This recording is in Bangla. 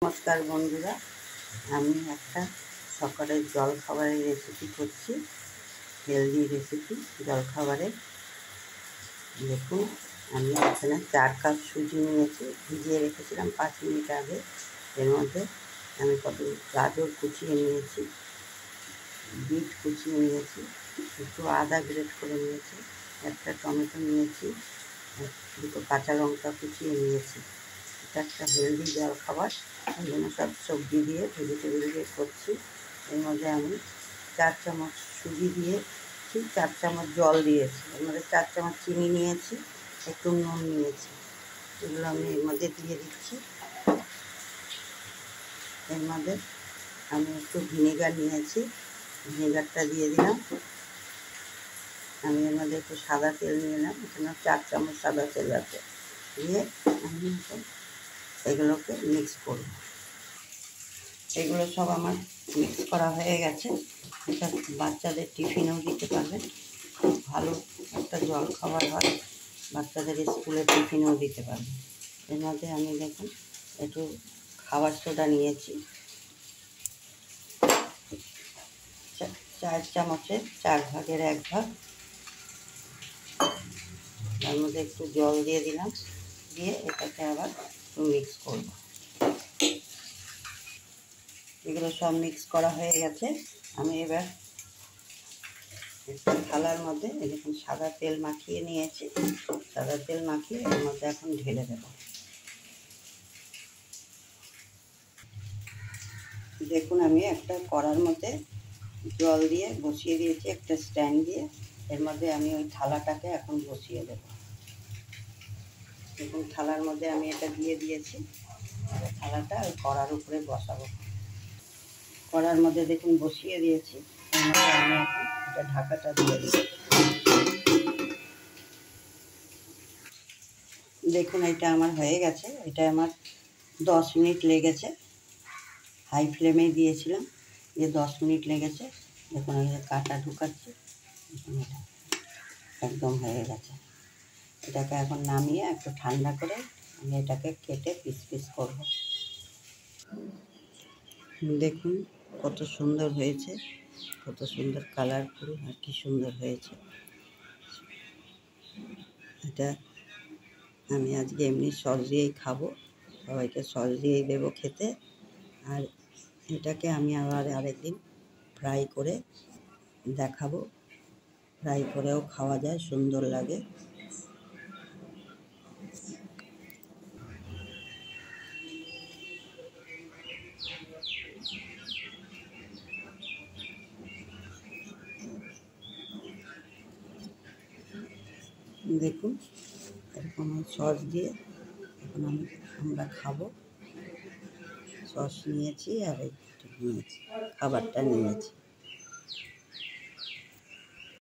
নমস্কার বন্ধুরা, আমি একটা সকালের জলখাবারের রেসিপি করছি। হেলদি রেসিপি জলখাবারের। দেখুন, আমি এখানে 4 কাপ সুজি নিয়েছি, ভিজিয়ে রেখেছিলাম 5 মিনিট আগে। এর মধ্যে আমি কত গাজর কুচিয়ে নিয়েছি, বিট কুচিয়ে নিয়েছি, একটু আদা গ্রেট করে নিয়েছি, একটা টমেটো নিয়েছি, দুটো কাঁচা লঙ্কা কুচিয়ে নিয়েছি। এটা একটা হেলদি জলখাবার, ওই জন্য সব সবজি দিয়ে ভেজিটেবল দিয়ে করছি। এর মধ্যে আমি 4 চামচ সুজি দিয়েছি, 4 চামচ জল দিয়েছি, এর মধ্যে 4 চামচ চিনি নিয়েছি, একটু নুন নিয়েছি। এগুলো আমি এর মধ্যে দিয়ে দিচ্ছি। এর মধ্যে আমি একটু ভিনেগার নিয়েছি, ভিনেগারটা দিয়ে দিলাম। আমি এর মধ্যে একটু সাদা তেল নিলাম, এখানে 4 চামচ সাদা তেল আছে। দিয়ে আমি এগুলোকে মিক্স করব। এগুলো সব আমার মিক্স করা হয়ে গেছে। এটা বাচ্চাদের টিফিনেও দিতে পারবেন, খুব ভালো একটা জলখাবার হয়। বাচ্চাদের স্কুলে টিফিনেও দিতে পারবেন। এর মধ্যে আমি দেখুন একটু খাবার সোডা নিয়েছি, 4 চামচের 4 ভাগের 1 ভাগ। তার মধ্যে একটু জল দিয়ে দিলাম, দিয়ে এটাকে আবার মিক্স করব। এগুলো সব মিক্স করা হয়ে গেছে। আমি এবার একটা থালার মধ্যে দেখুন সাদা তেল মাখিয়ে নিয়েছি, সাদা তেল মাখিয়ে এর মধ্যে এখন ঢেলে দেব। দেখুন, আমি একটা কড়ার মধ্যে জল দিয়ে বসিয়ে দিয়েছি, একটা স্ট্যান্ড দিয়ে। এর মধ্যে আমি ওই থালাটাকে এখন বসিয়ে দেব। দেখুন, থালার মধ্যে আমি এটা দিয়ে দিয়েছি। থালাটা ওই কড়ার উপরে বসাবো। কড়ার মধ্যে দেখুন বসিয়ে দিয়েছি। এর মধ্যে আমি এখন এটা ঢাকাটা দিয়ে দেব। দেখুন, এটা আমার হয়ে গেছে। এটা আমার 10 মিনিট লেগেছে, হাই ফ্লেমে দিয়েছিলাম, যে 10 মিনিট লেগেছে। দেখুন, আমি কাটা ঢুকাচ্ছি, দেখুন এটা একদম হয়ে গেছে। এটাকে এখন নামিয়ে একটু ঠান্ডা করে আমি এটাকে কেটে পিস পিস করব। দেখুন কত সুন্দর হয়েছে, কত সুন্দর কালারফুল, আর কি সুন্দর হয়েছে। এটা আমি আজকে এমনি সস দিয়েই খাবো, সবাইকে সস দিয়েই দেবো খেতে। আর এটাকে আমি আবার আরেকদিন ফ্রাই করে দেখাবো। ফ্রাই করেও খাওয়া যায়, সুন্দর লাগে। দেখুন, এরকম সস দিয়ে এখন আমরা খাবো। সস নিয়েছি আর একটু নিয়েছি, খাবারটা নিয়েছি।